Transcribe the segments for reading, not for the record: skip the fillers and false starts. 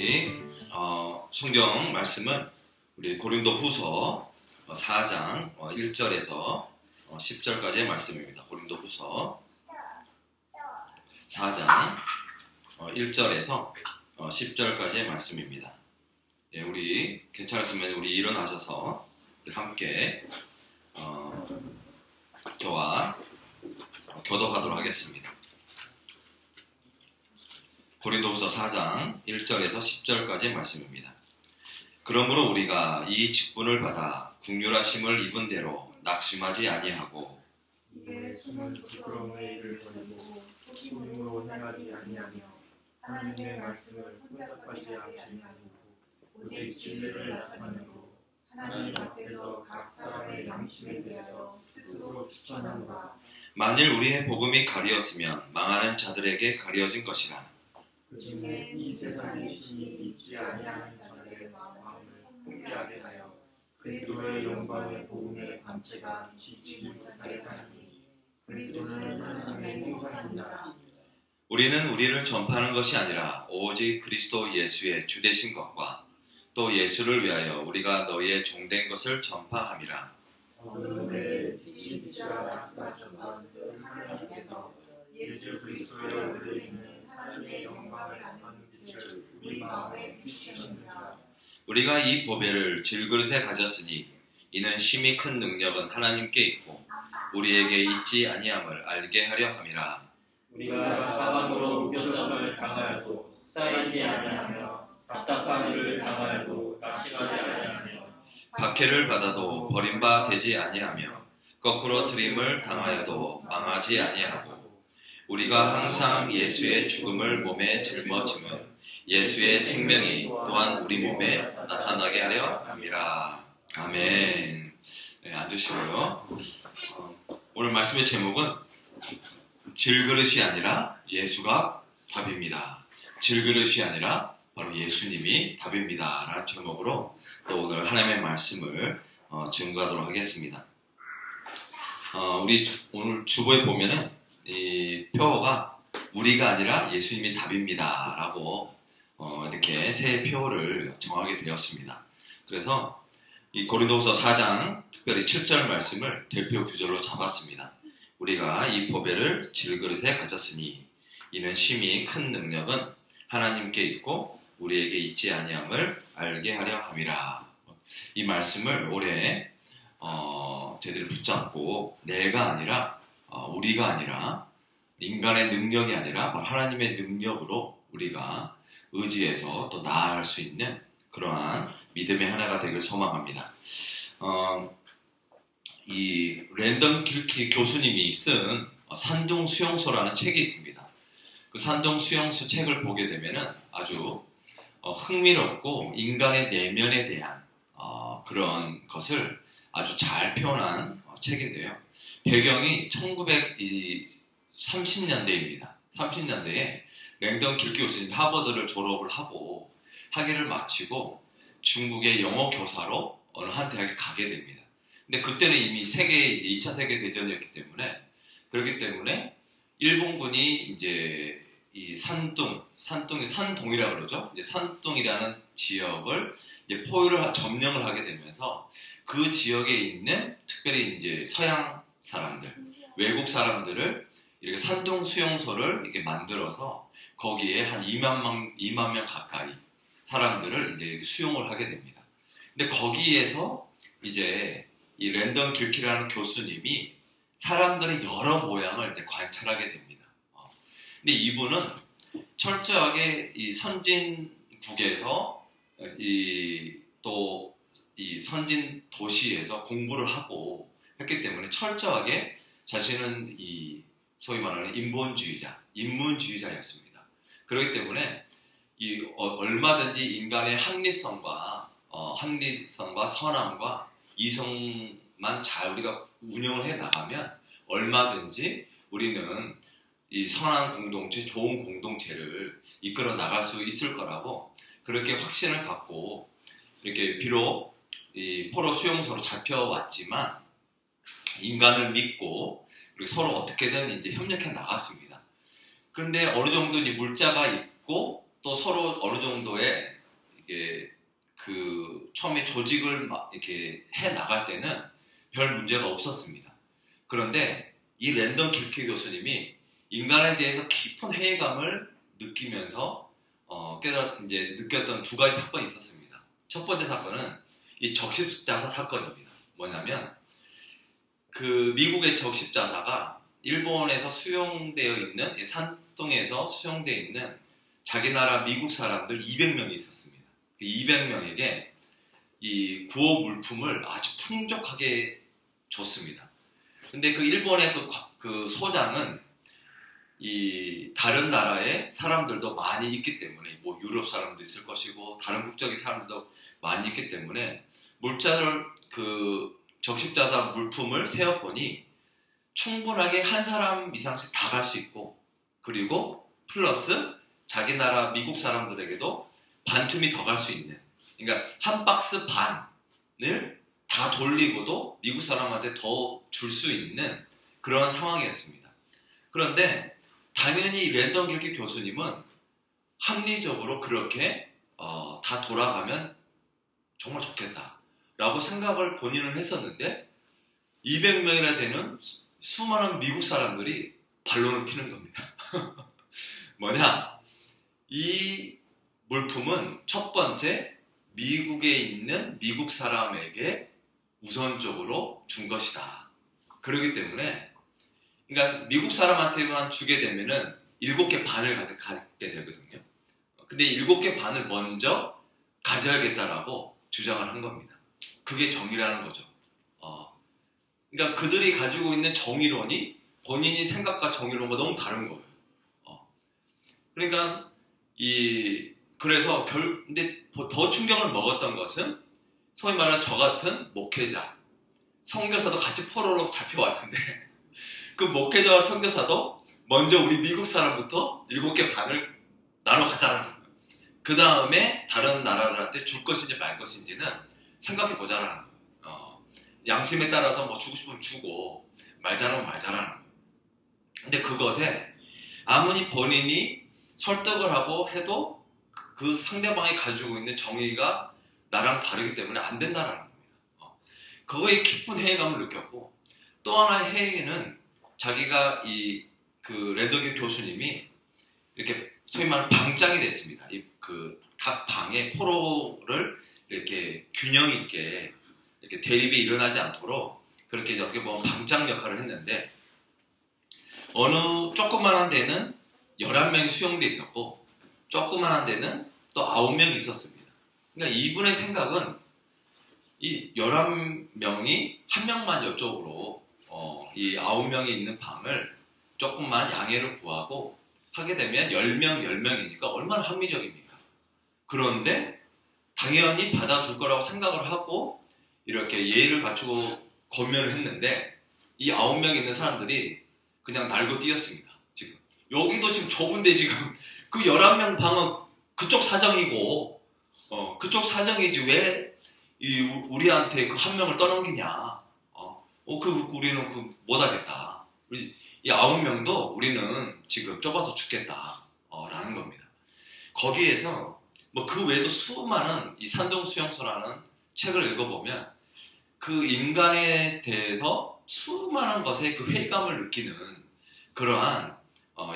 우리 성경 말씀은 우리 고린도후서 4장 1절에서 10절까지의 말씀입니다. 고린도후서 4장 1절에서 10절까지의 말씀입니다. 예, 우리 괜찮으시면 우리 일어나셔서 함께 저와 교독하도록 하겠습니다. 고린도후서 4장 1절에서 10절까지의 말씀입니다. 그러므로 우리가 이 직분을 받아 긍휼하심을 입은 대로 낙심하지 아니하고 이에 숨은 부끄러움의 일을 버리고 소심으로 행하지 아니하며 하나님의 말씀을 혼잡하지 아니하고 오직 진리를 나타내고 하나님 앞에서 각 사람의 양심에 대하여 스스로 추천하노라. 만일 우리의 복음이 가리었으면 망하는 자들에게 가려진 것이라. 그중에 이 세상의 신이 있지 아니하는 자들의 마음을 포기하게 하여 그리스도의 영광의 복음의 광채가 비치지 못하게 하나니 그리스도는 하나님의 형상이니라. 우리는 우리를 전파하는 것이 아니라 오직 그리스도 예수의 주되신 것과 또 예수를 위하여 우리가 너희의 종된 것을 전파함이라. 오늘 지지가 말씀하셨던 그 하나님께서 예수 그리스도의 얼굴에 있는 하나님의 영광을 담는 빛을 우리 마음에 비추셨느니라. 우리가 이 보배를 질그릇에 가졌으니 이는 심히 큰 능력은 하나님께 있고 우리에게 있지 아니함을 알게 하려 함이라. 우리가 사방으로 우겨쌈을 당하여도 쌓이지 아니하며 답답한 일을 당하여도 낙심하지 아니하며 박해를 받아도 버림바 되지 아니하며 거꾸로 들임을 당하여도 망하지 아니하고 우리가 항상 예수의 죽음을 몸에 짊어짐은 예수의 생명이 또한 우리 몸에 나타나게 하려 함이라. 아멘. 네, 앉으시고요. 오늘 말씀의 제목은 질그릇이 아니라 예수가 답입니다. 질그릇이 아니라 바로 예수님이 답입니다. 라는 제목으로 또 오늘 하나님의 말씀을 증거하도록 하겠습니다. 우리 오늘 주보에 보면은 이 표어가 우리가 아니라 예수님이 답입니다. 라고 이렇게 세 표를 정하게 되었습니다. 그래서 이 고린도후서 4장 특별히 7절 말씀을 대표 구절로 잡았습니다. 우리가 이 보배를 질그릇에 가졌으니 이는 심히 큰 능력은 하나님께 있고 우리에게 있지 아니함을 알게 하려 함이라. 이 말씀을 올해 저희들이 붙잡고 내가 아니라 우리가 아니라 인간의 능력이 아니라 하나님의 능력으로 우리가 의지해서 또 나아갈 수 있는 그러한 믿음의 하나가 되길 소망합니다. 이 랜덤 길키 교수님이 쓴 산둥 수용소라는 책이 있습니다. 그 산둥 수용소 책을 보게 되면은 아주 흥미롭고 인간의 내면에 대한 그런 것을 아주 잘 표현한 책인데요. 배경이 1930년대입니다. 30년대에 랭던 길키 교수님 하버드를 졸업을 하고 학위를 마치고 중국의 영어 교사로 어느 한 대학에 가게 됩니다. 근데 그때는 이미 2차 세계대전이었기 때문에 그렇기 때문에 일본군이 이제 이 산둥이라고 그러죠. 이제 산둥이라는 지역을 이제 점령을 하게 되면서 그 지역에 있는 특별히 이제 서양 사람들, 외국 사람들을 이렇게 산둥 수용소를 이렇게 만들어서 거기에 한 2만 명 가까이 사람들을 이제 수용을 하게 됩니다. 근데 거기에서 이제 이 랜덤 길키라는 교수님이 사람들의 여러 모양을 이제 관찰하게 됩니다. 근데 이분은 철저하게 이 선진국에서 또 이 선진 도시에서 공부를 하고 했기 때문에 철저하게 자신은 이 소위 말하는 인문주의자였습니다. 그렇기 때문에 이 얼마든지 인간의 합리성과 선함과 이성만 잘 우리가 운영을 해 나가면 얼마든지 우리는 이 선한 공동체, 좋은 공동체를 이끌어 나갈 수 있을 거라고 그렇게 확신을 갖고 이렇게 비록 이 포로 수용소로 잡혀왔지만 인간을 믿고 그리고 서로 어떻게든 이제 협력해 나갔습니다. 그런데 어느 정도 이 물자가 있고 또 서로 어느 정도의 이게 그 처음에 조직을 막 이렇게 해 나갈 때는 별 문제가 없었습니다. 그런데 이 랜던 길케 교수님이 인간에 대해서 깊은 회의감을 느끼면서 이제 느꼈던 두 가지 사건이 있었습니다. 첫 번째 사건은 이 적십자사 사건입니다. 뭐냐면 그 미국의 적십자사가 일본에서 수용되어 있는 산동에서 수용되어 있는 자기 나라 미국 사람들 200명이 있었습니다. 그 200명에게 이 구호 물품을 아주 풍족하게 줬습니다. 근데 그 일본의 그 소장은 이 다른 나라의 사람들도 많이 있기 때문에 뭐 유럽 사람도 있을 것이고 다른 국적의 사람들도 많이 있기 때문에 물자를 그 적십자사 물품을 세어보니 충분하게 한 사람 이상씩 다 갈 수 있고 그리고 플러스 자기 나라 미국 사람들에게도 반틈이 더 갈 수 있는 그러니까 한 박스 반을 다 돌리고도 미국 사람한테 더 줄 수 있는 그런 상황이었습니다. 그런데 당연히 랜던 길케 교수님은 합리적으로 그렇게 다 돌아가면 정말 좋겠다라고 생각을 본인은 했었는데 200명이나 되는 수많은 미국 사람들이 반론을 피는 겁니다. 뭐냐? 이 물품은 첫 번째 미국에 있는 미국 사람에게 우선적으로 준 것이다. 그렇기 때문에 그러니까 미국 사람한테만 주게 되면은 7개 반을 갖게 되거든요. 근데 7개 반을 먼저 가져야겠다라고 주장을 한 겁니다. 그게 정의라는 거죠. 그러니까 그들이 가지고 있는 정의론이 본인이 생각과 정의론과 너무 다른 거예요. 그러니까 그래서 근데 더 충격을 먹었던 것은 소위 말하는 저 같은 목회자, 선교사도 같이 포로로 잡혀왔는데 그 목회자와 선교사도 먼저 우리 미국 사람부터 7개 반을 나눠 가자라는 거예요. 그 다음에 다른 나라들한테 줄 것인지 말 것인지는 생각해 보자라는 거예요. 양심에 따라서 뭐 주고 싶으면 주고 말자라면 말자라는 거예요. 근데 그것에 아무리 본인이 설득을 하고 해도 그 상대방이 가지고 있는 정의가 나랑 다르기 때문에 안 된다는 겁니다. 그거에 깊은 회의감을 느꼈고 또 하나의 회의는 자기가 그 랜던 교수님이 이렇게 소위 말하는 방장이 됐습니다. 각 방의 포로를 이렇게 균형 있게 이렇게 대립이 일어나지 않도록 그렇게 어떻게 보면 방장 역할을 했는데 어느 조그만한 데는 11명이 수용돼 있었고 조그만한 데는 또 9명이 있었습니다. 그러니까 이분의 생각은 이 11명이 한 명만 이쪽으로 이 9명이 있는 방을 조금만 양해를 구하고 하게 되면 10명이니까 얼마나 합리적입니까? 그런데 당연히 받아줄 거라고 생각을 하고 이렇게 예의를 갖추고 권면을 했는데 이 9명 있는 사람들이 그냥 날고 뛰었습니다. 지금 여기도 지금 좁은데 지금 그 11명 방은 그쪽 사정이고 그쪽 사정이지 왜 우리한테 그 한 명을 떠넘기냐? 우리는 못하겠다. 이 9명도 우리는 지금 좁아서 죽겠다. 라는 겁니다. 거기에서 뭐 그 외에도 수많은 이 산동수용소라는 책을 읽어보면 그 인간에 대해서 수많은 것에 그 회의감을 느끼는 그러한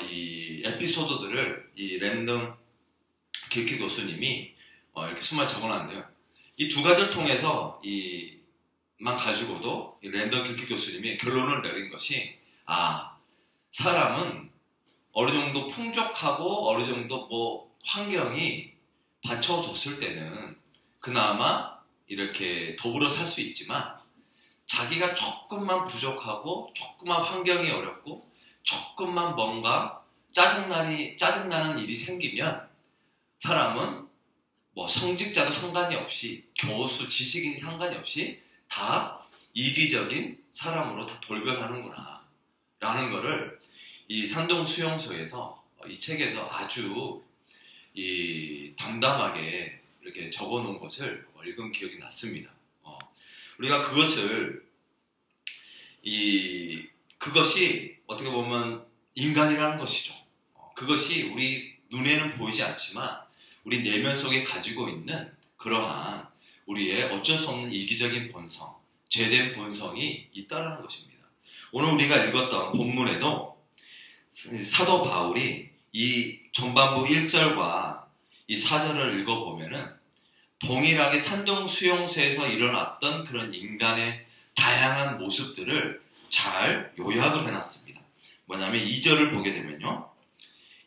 이 에피소드들을 이 랜던 길케 교수님이 이렇게 수많이 적어놨는데요. 이 두 가지를 통해서 만 가지고도 이 랜던 길케 교수님이 결론을 내린 것이 사람은 어느 정도 풍족하고 어느 정도 뭐 환경이 받쳐줬을 때는 그나마 이렇게 더불어 살 수 있지만 자기가 조금만 부족하고 조금만 환경이 어렵고 조금만 뭔가 짜증나는 일이 생기면 사람은 뭐 성직자도 상관이 없이 교수, 지식인이 상관이 없이 다 이기적인 사람으로 다 돌변하는구나 라는 거를 이 산동수용소에서 이 책에서 아주 담담하게 이렇게 적어놓은 것을 읽은 기억이 났습니다. 우리가 그것이 어떻게 보면 인간이라는 것이죠. 그것이 우리 눈에는 보이지 않지만 우리 내면 속에 가지고 있는 그러한 우리의 어쩔 수 없는 이기적인 본성, 죄된 본성이 있다라는 것입니다. 오늘 우리가 읽었던 본문에도 사도 바울이 이 전반부 1절과 이 4절을 읽어보면은 동일하게 산동수용소에서 일어났던 그런 인간의 다양한 모습들을 잘 요약을 해놨습니다. 뭐냐면 2절을 보게 되면요.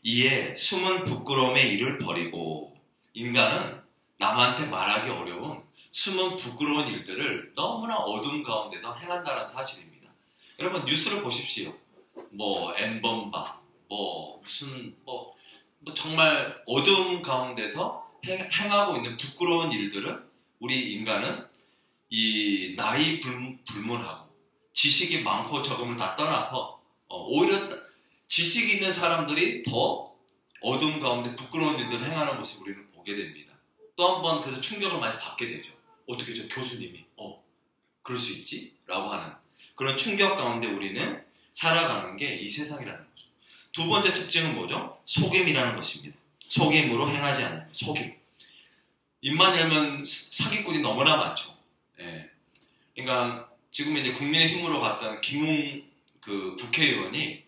이에 숨은 부끄러움의 일을 버리고, 인간은 남한테 말하기 어려운 숨은 부끄러운 일들을 너무나 어둠 가운데서 행한다는 사실입니다. 여러분 뉴스를 보십시오. 뭐 N번방, 뭐 정말 어둠 가운데서 행하고 있는 부끄러운 일들은 우리 인간은 이 나이 불문하고 지식이 많고 적음을 다 떠나서 오히려 지식이 있는 사람들이 더 어둠 가운데 부끄러운 일들을 행하는 모습을 우리는 보게 됩니다. 또 한 번 그래서 충격을 많이 받게 되죠. 어떻게 저 교수님이 그럴 수 있지? 라고 하는 그런 충격 가운데 우리는 살아가는 게 이 세상이라는 거죠. 두 번째 특징은 뭐죠? 속임이라는 것입니다. 속임으로 행하지 않아요. 속임. 입만 열면 사기꾼이 너무나 많죠. 예. 그러니까 지금 이제 국민의힘으로 갔던 김웅 그 국회의원이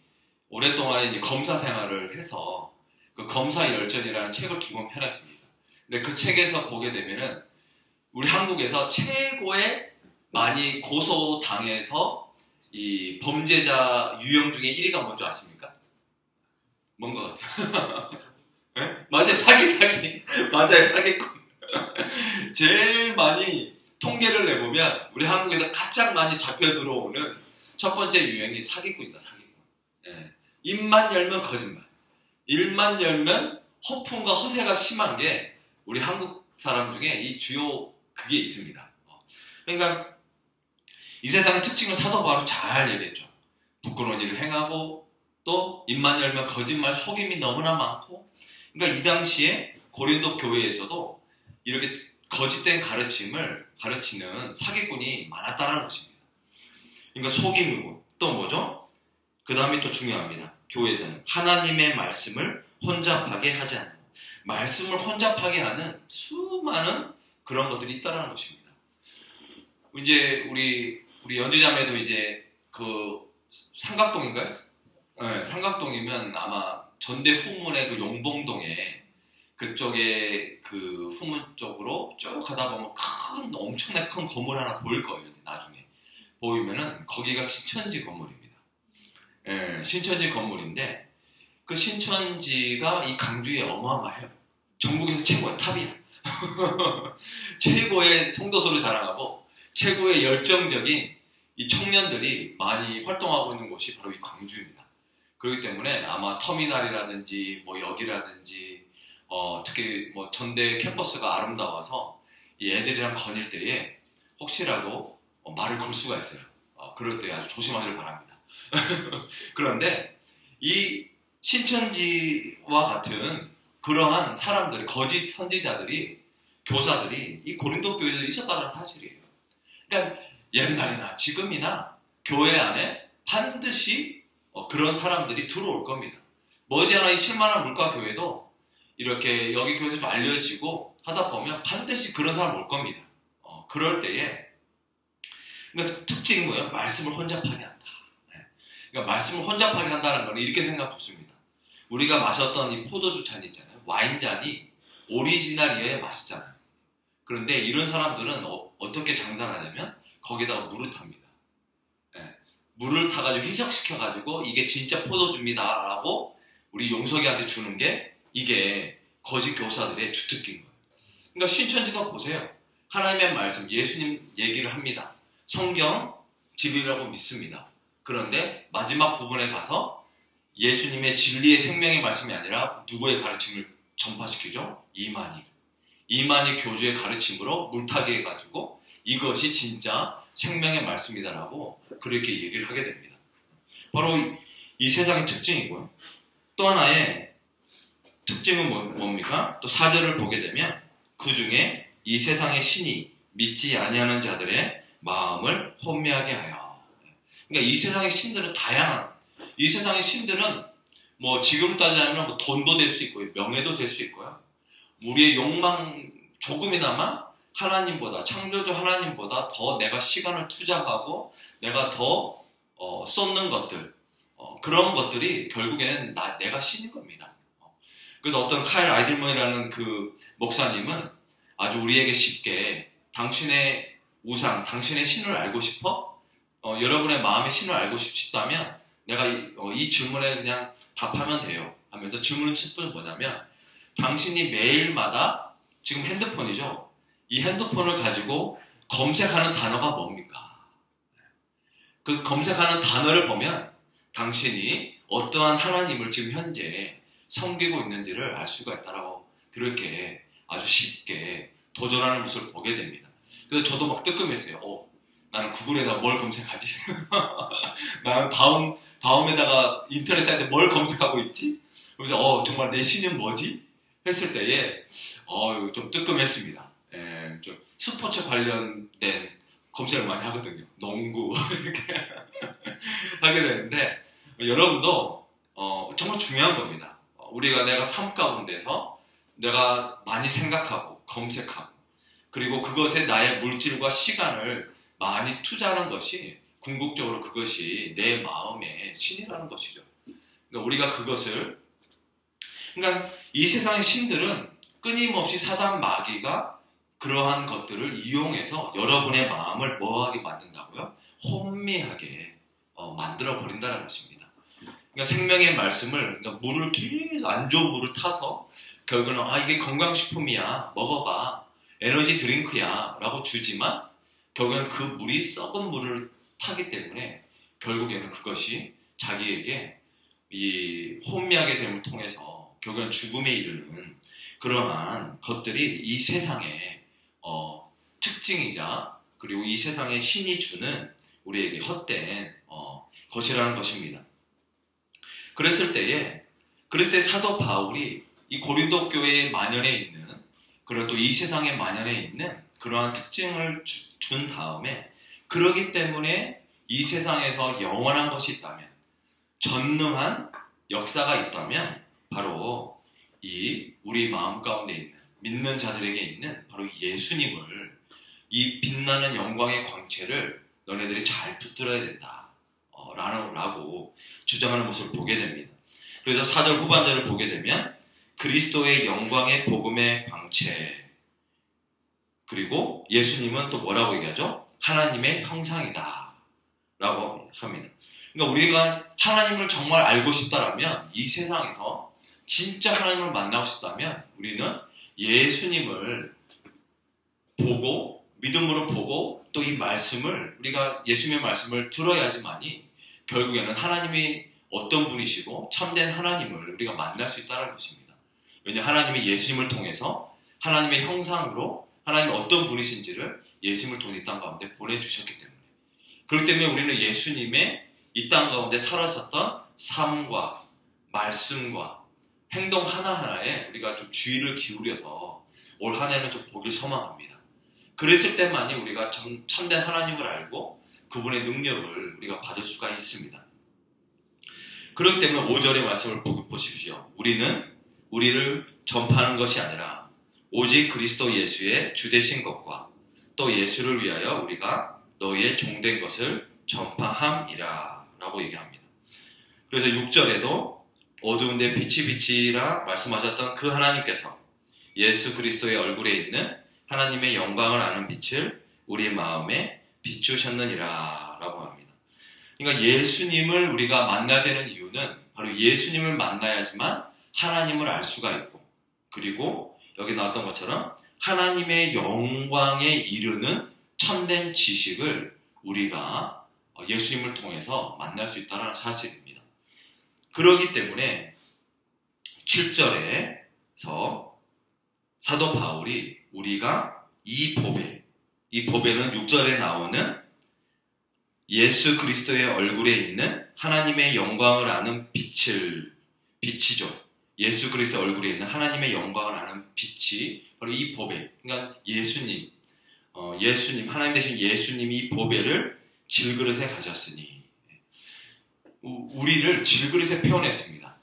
오랫동안 이제 검사 생활을 해서 그 검사 열전이라는 책을 두 권 펴냈습니다. 근데 그 책에서 보게 되면은 우리 한국에서 최고의 많이 고소당해서 이 범죄자 유형 중에 1위가 뭔지 아십니까? 뭔 것 같아요? 네? 맞아요. 사기. 맞아요. 사기꾼. 제일 많이 통계를 내보면 우리 한국에서 가장 많이 잡혀 들어오는 첫 번째 유형이 사기꾼이다. 사기꾼. 네. 입만 열면 거짓말. 입만 열면 허풍과 허세가 심한 게 우리 한국 사람 중에 이 주요 그게 있습니다. 그러니까 이 세상의 특징을 사도 바울은 잘 얘기했죠. 부끄러운 일을 행하고 또 입만 열면 거짓말, 속임이 너무나 많고, 그러니까 이 당시에 고린도 교회에서도 이렇게 거짓된 가르침을 가르치는 사기꾼이 많았다는 것입니다. 그러니까 속임이고 또 뭐죠? 그 다음에 또 중요합니다. 교회에서는 하나님의 말씀을 혼잡하게 하지 않는, 말씀을 혼잡하게 하는 수많은 그런 것들이 있다는 것입니다. 이제 우리 연주자매도 이제 그 삼각동인가요? 네, 삼각동이면 아마 전대 후문의 그 용봉동에 그쪽에 그 후문 쪽으로 쭉 가다 보면 엄청나게 큰 건물 하나 보일 거예요. 나중에 보이면은 거기가 신천지 건물입니다. 예, 신천지 건물인데 그 신천지가 이 강주에 어마어마해요. 전국에서 최고야, 탑이야. 최고의 성도수를 자랑하고 최고의 열정적인 이 청년들이 많이 활동하고 있는 곳이 바로 이 광주입니다. 그렇기 때문에 아마 터미널이라든지 뭐 역이라든지 특히 뭐 전대 캠퍼스가 아름다워서 이 애들이랑 거닐 때에 혹시라도 말을 걸 수가 있어요. 그럴 때 아주 조심하기를 바랍니다. 그런데 이 신천지와 같은 그러한 사람들, 거짓 선지자들이, 교사들이 이 고린도 교회에 있었다는 사실이에요. 그러니까 옛날이나 지금이나 교회 안에 반드시 그런 사람들이 들어올 겁니다. 머지않아 이 실만한 물가교회도 이렇게 여기 교회에서 좀 알려지고 하다 보면 반드시 그런 사람 올 겁니다. 그럴 때에 그러니까 특징이 뭐예요? 말씀을 혼잡하게 한다. 그러니까 말씀을 혼잡하게 한다는 건 이렇게 생각 좋습니다. 우리가 마셨던 이 포도주 잔이 있잖아요. 와인잔이 오리지널이어야 맛있잖아요. 그런데 이런 사람들은 어떻게 장사를 하냐면 거기다가 물을 탑니다. 물을 타가지고 희석시켜가지고 이게 진짜 포도주입니다 라고 우리 용석이한테 주는 게 이게 거짓 교사들의 주특기인 거예요. 그러니까 신천지도 보세요. 하나님의 말씀, 예수님 얘기를 합니다. 성경 진리라고 믿습니다. 그런데 마지막 부분에 가서 예수님의 진리의 생명의 말씀이 아니라 누구의 가르침을 전파시키죠? 이만희 교주의 가르침으로 물타게 해가지고 이것이 진짜 생명의 말씀이다라고 그렇게 얘기를 하게 됩니다. 바로 이 세상의 특징이고요. 또 하나의 특징은 뭡니까? 또 4절을 보게 되면 그 중에 이 세상의 신이 믿지 아니하는 자들의 마음을 혼미하게 하여. 그러니까 이 세상의 신들은 다양한, 이 세상의 신들은 뭐 지금 따지자면 뭐 돈도 될 수 있고요, 명예도 될 수 있고요, 우리의 욕망 조금이나마 하나님보다, 창조주 하나님보다 더 내가 시간을 투자하고 내가 더 쏟는 것들, 그런 것들이 결국에는 내가 신인 겁니다. 그래서 어떤 카일 아이들먼이라는 그 목사님은 아주 우리에게 쉽게 당신의 우상, 당신의 신을 알고 싶어? 여러분의 마음의 신을 알고 싶다면 내가 이 질문에 그냥 답하면 돼요 하면서 질문을 쳤더니 뭐냐면, 당신이 매일마다 지금 핸드폰이죠. 이 핸드폰을 가지고 검색하는 단어가 뭡니까? 그 검색하는 단어를 보면 당신이 어떠한 하나님을 지금 현재 섬기고 있는지를 알 수가 있다라고 그렇게 아주 쉽게 도전하는 모습을 보게 됩니다. 그래서 저도 막 뜨끔했어요. 나는 구글에다 뭘 검색하지? 나는 다음에다가 인터넷 사이트에 뭘 검색하고 있지? 그래서 정말 내 신은 뭐지? 했을 때에 좀 뜨끔했습니다. 좀 스포츠 관련된 검색을 많이 하거든요. 농구 이렇게 하게 되는데, 여러분도 정말 중요한 겁니다. 내가 삶 가운데서 내가 많이 생각하고 검색하고 그리고 그것에 나의 물질과 시간을 많이 투자하는 것이 궁극적으로 그것이 내 마음의 신이라는 것이죠. 그러니까 우리가 그러니까 이 세상의 신들은 끊임없이 사단 마귀가 그러한 것들을 이용해서 여러분의 마음을 뭐하게 만든다고요? 혼미하게 만들어 버린다는 것입니다. 그러니까 생명의 말씀을, 그러니까 물을 계속 안 좋은 물을 타서 결국은 이게 건강식품이야, 먹어봐, 에너지 드링크야 라고 주지만 결국에는 그 물이 썩은 물을 타기 때문에 결국에는 그것이 자기에게 이 혼미하게 됨을 통해서 결국엔 죽음에 이르는 그러한 것들이 이 세상의 특징이자 그리고 이 세상의 신이 주는 우리에게 헛된 것이라는 것입니다. 그랬을 때 사도 바울이 이 고린도 교회에 만연해 있는, 그리고 또 이 세상에 만연해 있는 그러한 특징을 준 다음에, 그러기 때문에 이 세상에서 영원한 것이 있다면, 전능한 역사가 있다면 바로 이 우리 마음 가운데 있는 믿는 자들에게 있는 바로 예수님을, 이 빛나는 영광의 광채를 너네들이 잘 붙들어야 된다 라고 주장하는 모습을 보게 됩니다. 그래서 4절 후반절을 보게 되면 그리스도의 영광의 복음의 광채, 그리고 예수님은 또 뭐라고 얘기하죠? 하나님의 형상이다 라고 합니다. 그러니까 우리가 하나님을 정말 알고 싶다라면, 이 세상에서 진짜 하나님을 만나고 싶다면 우리는 예수님을 보고, 믿음으로 보고, 또 이 말씀을, 우리가 예수님의 말씀을 들어야지만이 결국에는 하나님이 어떤 분이시고 참된 하나님을 우리가 만날 수 있다는 것입니다. 왜냐하면 하나님이 예수님을 통해서 하나님의 형상으로 하나님이 어떤 분이신지를 예수님을 통해 이 땅 가운데 보내주셨기 때문에, 그렇기 때문에 우리는 예수님의 이 땅 가운데 살았었던 삶과 말씀과 행동 하나하나에 우리가 좀 주의를 기울여서 올 한 해는 좀 보길 소망합니다. 그랬을 때만이 우리가 참된 하나님을 알고 그분의 능력을 우리가 받을 수가 있습니다. 그렇기 때문에 5절의 말씀을 보십시오. 우리를 전파하는 것이 아니라 오직 그리스도 예수의 주되신 것과 또 예수를 위하여 우리가 너희의 종된 것을 전파함이라 라고 얘기합니다. 그래서 6절에도 어두운 데 빛이 비치라 말씀하셨던 그 하나님께서 예수 그리스도의 얼굴에 있는 하나님의 영광을 아는 빛을 우리 마음에 비추셨느니라 라고 합니다. 그러니까 예수님을 우리가 만나야 되는 이유는 바로 예수님을 만나야지만 하나님을 알 수가 있고, 그리고 여기 나왔던 것처럼 하나님의 영광에 이르는 참된 지식을 우리가 예수님을 통해서 만날 수 있다는 사실입니다. 그렇기 때문에 7절에서 사도 바울이 우리가 이 보배는 6절에 나오는 예수 그리스도의 얼굴에 있는 하나님의 영광을 아는 빛이죠. 예수 그리스도의 얼굴에 있는 하나님의 영광을 아는 빛이 바로 이 보배. 그러니까 예수님, 하나님 되신 예수님이 이 보배를 질그릇에 가졌으니, 우리를 질그릇에 표현했습니다.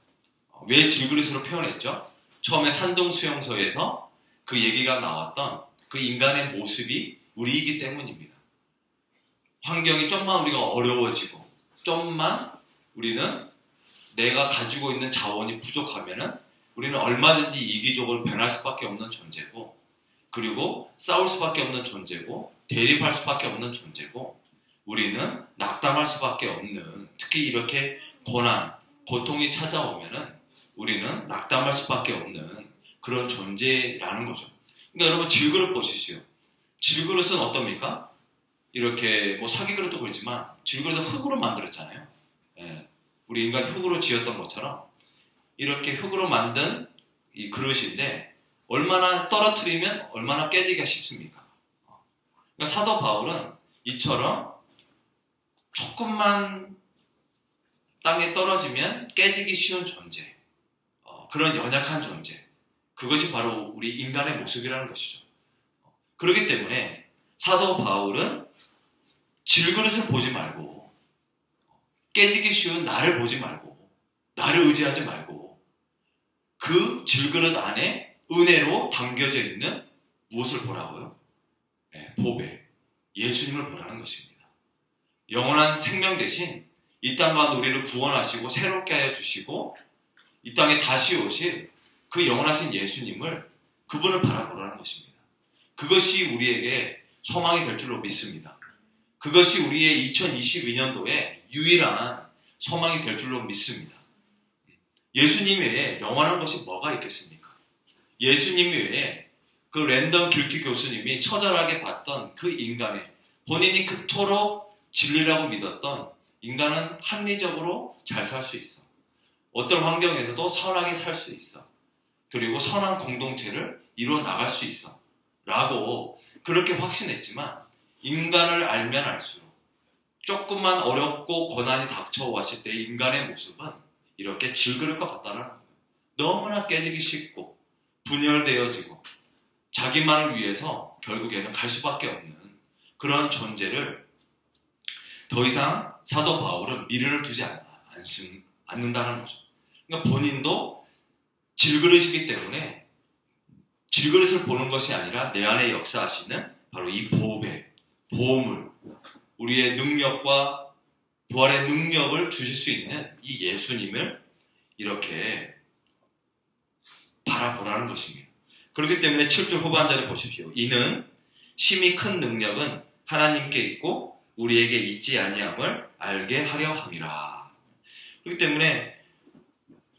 왜 질그릇으로 표현했죠? 처음에 산동수용소에서 그 얘기가 나왔던 그 인간의 모습이 우리이기 때문입니다. 환경이 좀만 우리가 어려워지고 좀만 우리는 내가 가지고 있는 자원이 부족하면은 우리는 얼마든지 이기적으로 변할 수밖에 없는 존재고, 그리고 싸울 수밖에 없는 존재고, 대립할 수밖에 없는 존재고, 우리는 낙담할 수밖에 없는, 특히 이렇게 고난, 고통이 찾아오면은 우리는 낙담할 수밖에 없는 그런 존재라는 거죠. 그러니까 여러분 질그릇 보십시오. 질그릇은 어떻습니까? 이렇게 뭐 사기그릇도 그렇지만 질그릇은 흙으로 만들었잖아요. 예, 우리 인간이 흙으로 지었던 것처럼 이렇게 흙으로 만든 이 그릇인데 얼마나 떨어뜨리면 얼마나 깨지기가 쉽습니까? 그러니까 사도 바울은 이처럼 조금만 땅에 떨어지면 깨지기 쉬운 존재, 그런 연약한 존재, 그것이 바로 우리 인간의 모습이라는 것이죠. 그렇기 때문에 사도 바울은 질그릇을 보지 말고, 깨지기 쉬운 나를 보지 말고, 나를 의지하지 말고, 그 질그릇 안에 은혜로 담겨져 있는 무엇을 보라고요? 네, 보배, 예수님을 보라는 것입니다. 영원한 생명 대신 이 땅 가운데 우리를 구원하시고 새롭게 하여 주시고 이 땅에 다시 오실 그 영원하신 예수님을, 그분을 바라보라는 것입니다. 그것이 우리에게 소망이 될 줄로 믿습니다. 그것이 우리의 2022년도에 유일한 소망이 될 줄로 믿습니다. 예수님 외에 영원한 것이 뭐가 있겠습니까? 예수님 외에 그 랜덤 길키 교수님이 처절하게 봤던 그 인간의, 본인이 그토록 진리라고 믿었던 인간은 합리적으로 잘 살 수 있어. 어떤 환경에서도 선하게 살 수 있어. 그리고 선한 공동체를 이루어 나갈 수 있어. 라고 그렇게 확신했지만 인간을 알면 알수록 조금만 어렵고 고난이 닥쳐왔을 때 인간의 모습은 이렇게 질그릇과 같다는 거예요. 너무나 깨지기 쉽고 분열되어지고 자기만을 위해서 결국에는 갈 수밖에 없는 그런 존재를 더 이상 사도 바울은 미련을 두지 않는다는 거죠. 그러니까 본인도 질그릇이기 때문에 질그릇을 보는 것이 아니라 내 안에 역사하시는 바로 이 보배, 보물, 우리의 능력과 부활의 능력을 주실 수 있는 이 예수님을 이렇게 바라보라는 것입니다. 그렇기 때문에 7절 후반절에 보십시오. 이는 심히 큰 능력은 하나님께 있고 우리에게 있지 아니함을 알게 하려 함이라. 그렇기 때문에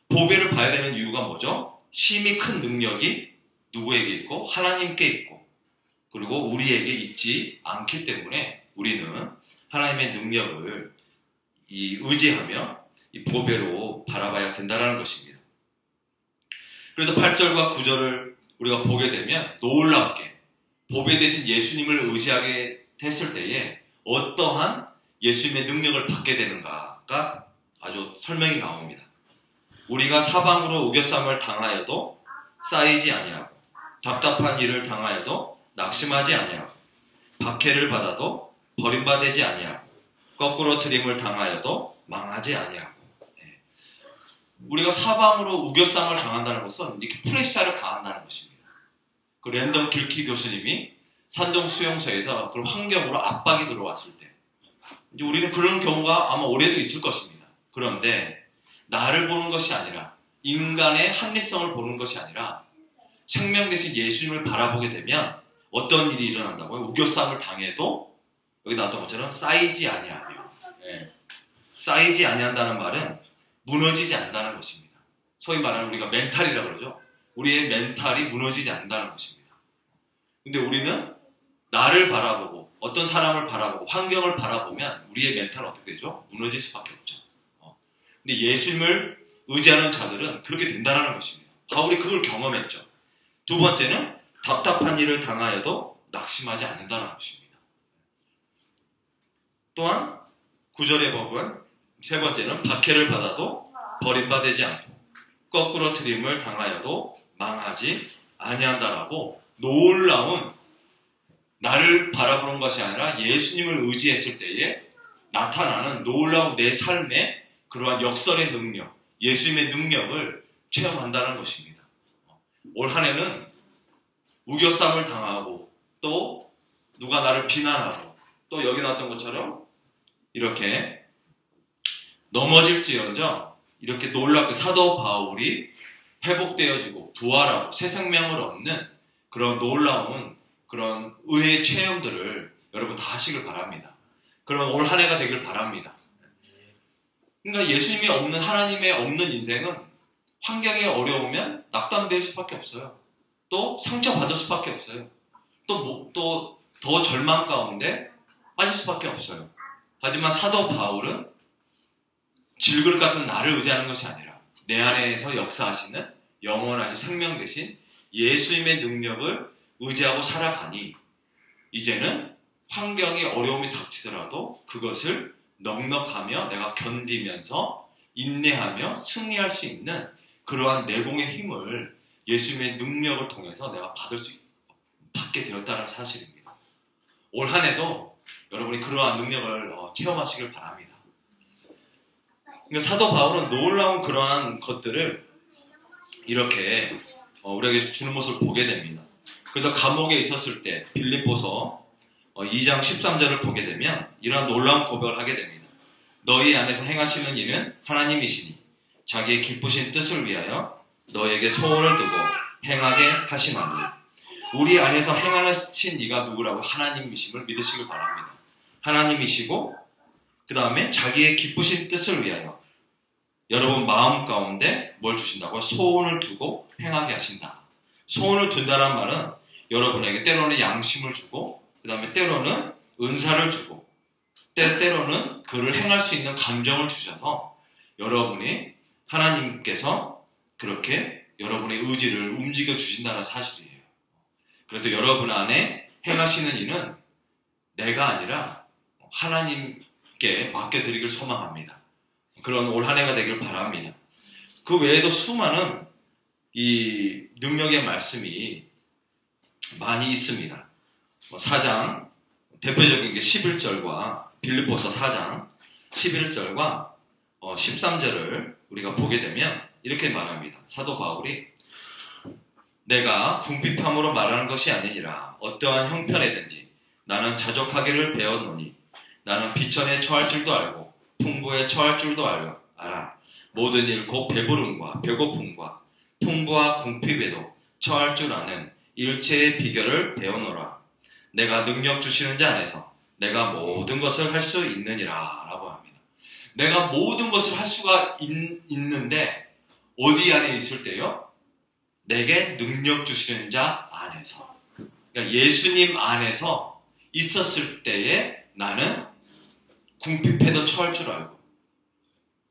보배를 봐야 되는 이유가 뭐죠? 심히 큰 능력이 누구에게 있고 하나님께 있고 그리고 우리에게 있지 않기 때문에 우리는 하나님의 능력을 의지하며 이 보배로 바라봐야 된다는 것입니다. 그래서 8절과 9절을 우리가 보게 되면 놀랍게 보배 대신 예수님을 의지하게 됐을 때에 어떠한 예수님의 능력을 받게 되는가가 아주 설명이 나옵니다. 우리가 사방으로 우겨쌈을 당하여도 쌓이지 아니하고 답답한 일을 당하여도 낙심하지 아니하고 박해를 받아도 버림받지 아니하고 거꾸로 트림을 당하여도 망하지 아니하고. 우리가 사방으로 우겨쌈을 당한다는 것은 이렇게 프레셔를 가한다는 것입니다. 그 랜덤 길키 교수님이 산동 수용소에서 그런 환경으로 압박이 들어왔을 때 이제 우리는 그런 경우가 아마 올해도 있을 것입니다. 그런데 나를 보는 것이 아니라 인간의 합리성을 보는 것이 아니라 생명 대신 예수님을 바라보게 되면 어떤 일이 일어난다고요? 우겨쌈을 당해도 여기 나왔던 것처럼 쌓이지 아니하며, 쌓이지 아니한다는 말은 무너지지 않는다는 것입니다. 소위 말하는 우리가 멘탈이라고 그러죠. 우리의 멘탈이 무너지지 않는다는 것입니다. 근데 우리는 나를 바라보고 어떤 사람을 바라보고 환경을 바라보면 우리의 멘탈은 어떻게 되죠? 무너질 수밖에 없죠. 근데 예수님을 의지하는 자들은 그렇게 된다는 것입니다. 바울이 그걸 경험했죠. 두 번째는 답답한 일을 당하여도 낙심하지 않는다는 것입니다. 또한 9절에 보면 세 번째는 박해를 받아도 버림받지 않고 거꾸로 트림을 당하여도 망하지 아니한다라고 놀라운, 나를 바라보는 것이 아니라 예수님을 의지했을 때에 나타나는 놀라운 내 삶의 그러한 역설의 능력, 예수님의 능력을 체험한다는 것입니다. 올 한 해는 우겨쌈을 당하고 또 누가 나를 비난하고 또 여기 나왔던 것처럼 이렇게 넘어질지언정 이렇게 놀랍게 사도 바울이 회복되어지고 부활하고 새 생명을 얻는 그런 놀라운 그런 의의 체험들을 여러분 다 하시길 바랍니다. 그런 올 한 해가 되길 바랍니다. 그러니까 예수님이 없는 하나님의 없는 인생은 환경이 어려우면 낙담될 수밖에 없어요. 또 상처받을 수밖에 없어요. 또 더 절망 가운데 빠질 수밖에 없어요. 하지만 사도 바울은 질그릇 같은 나를 의지하는 것이 아니라 내 안에서 역사하시는 영원하신 생명 대신 예수님의 능력을 의지하고 살아가니 이제는 환경이 어려움이 닥치더라도 그것을 넉넉하며 내가 견디면서 인내하며 승리할 수 있는 그러한 내공의 힘을 예수님의 능력을 통해서 내가 받게 되었다는 사실입니다. 올 한 해도 여러분이 그러한 능력을 체험하시길 바랍니다. 그러니까 사도 바울은 놀라운 그러한 것들을 이렇게 우리에게 주는 모습을 보게 됩니다. 그래서 감옥에 있었을 때 빌립보서 2장 13절을 보게 되면 이러한 놀라운 고백을 하게 됩니다. 너희 안에서 행하시는 일은 하나님이시니 자기의 기쁘신 뜻을 위하여 너에게 소원을 두고 행하게 하시나니 우리 안에서 행하신 이가 누구라고? 하나님이심을 믿으시길 바랍니다. 하나님이시고 그 다음에 자기의 기쁘신 뜻을 위하여 여러분 마음 가운데 뭘 주신다고요? 소원을 두고 행하게 하신다. 소원을 둔다는 말은 여러분에게 때로는 양심을 주고 그 다음에 때로는 은사를 주고 때로는 그를 행할 수 있는 감정을 주셔서 여러분이 하나님께서 그렇게 여러분의 의지를 움직여 주신다는 사실이에요. 그래서 여러분 안에 행하시는 일은 내가 아니라 하나님께 맡겨드리길 소망합니다. 그런 올 한 해가 되길 바랍니다. 그 외에도 수많은 이 능력의 말씀이 많이 있습니다. 4장 대표적인 게 11절과 빌립보서 4장 11절과 13절을 우리가 보게 되면 이렇게 말합니다. 사도 바울이 내가 궁핍함으로 말하는 것이 아니니라 어떠한 형편에든지 나는 자족하기를 배웠노니 나는 비천에 처할 줄도 알고 풍부에 처할 줄도 알아. 모든 일 곧 배부름과 배고픔과 풍부와 궁핍에도 처할 줄 아는 일체의 비결을 배워노라. 내가 능력 주시는 자 안에서 내가 모든 것을 할 수 있느니라 라고 합니다. 내가 모든 것을 할 수가 있는데 어디 안에 있을 때요? 내게 능력 주시는 자 안에서. 그러니까 예수님 안에서 있었을 때에 나는 궁핍해도 처할 줄 알고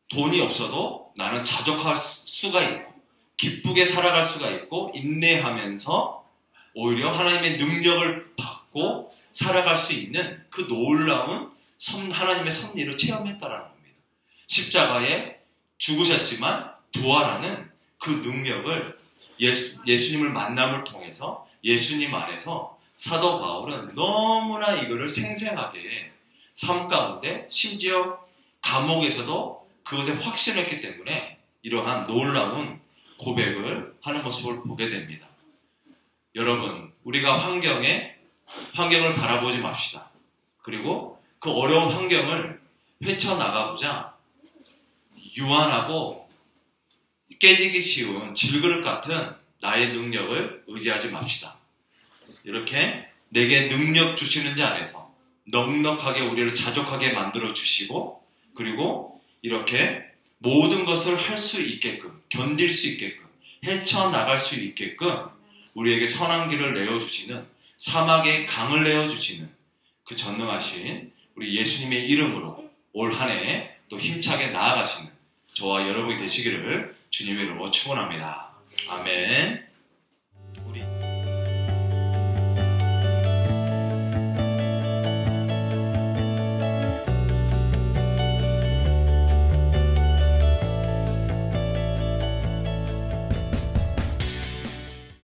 돈이 없어도 나는 자족할 수가 있고 기쁘게 살아갈 수가 있고 인내하면서 오히려 하나님의 능력을 받고 살아갈 수 있는 그 놀라운 하나님의 섭리를 체험했다라는 겁니다. 십자가에 죽으셨지만 부활하는 그 능력을 예수님을 만남을 통해서 예수님 안에서 사도 바울은 너무나 이거를 생생하게 삶 가운데 심지어 감옥에서도 그것에 확신했기 때문에 이러한 놀라운 고백을 하는 모습을 보게 됩니다. 여러분, 우리가 환경을 바라보지 맙시다. 그리고 그 어려운 환경을 헤쳐나가보자 유한하고 깨지기 쉬운 질그릇 같은 나의 능력을 의지하지 맙시다. 이렇게 내게 능력 주시는 자 안에서 넉넉하게 우리를 자족하게 만들어 주시고 그리고 이렇게 모든 것을 할 수 있게끔 견딜 수 있게끔 헤쳐나갈 수 있게끔 우리에게 선한 길을 내어주시는 사막의 강을 내어주시는 그 전능하신 우리 예수님의 이름으로 올 한 해 또 힘차게 나아가시는 저와 여러분이 되시기를 주님의 이름으로 축원합니다. 아멘.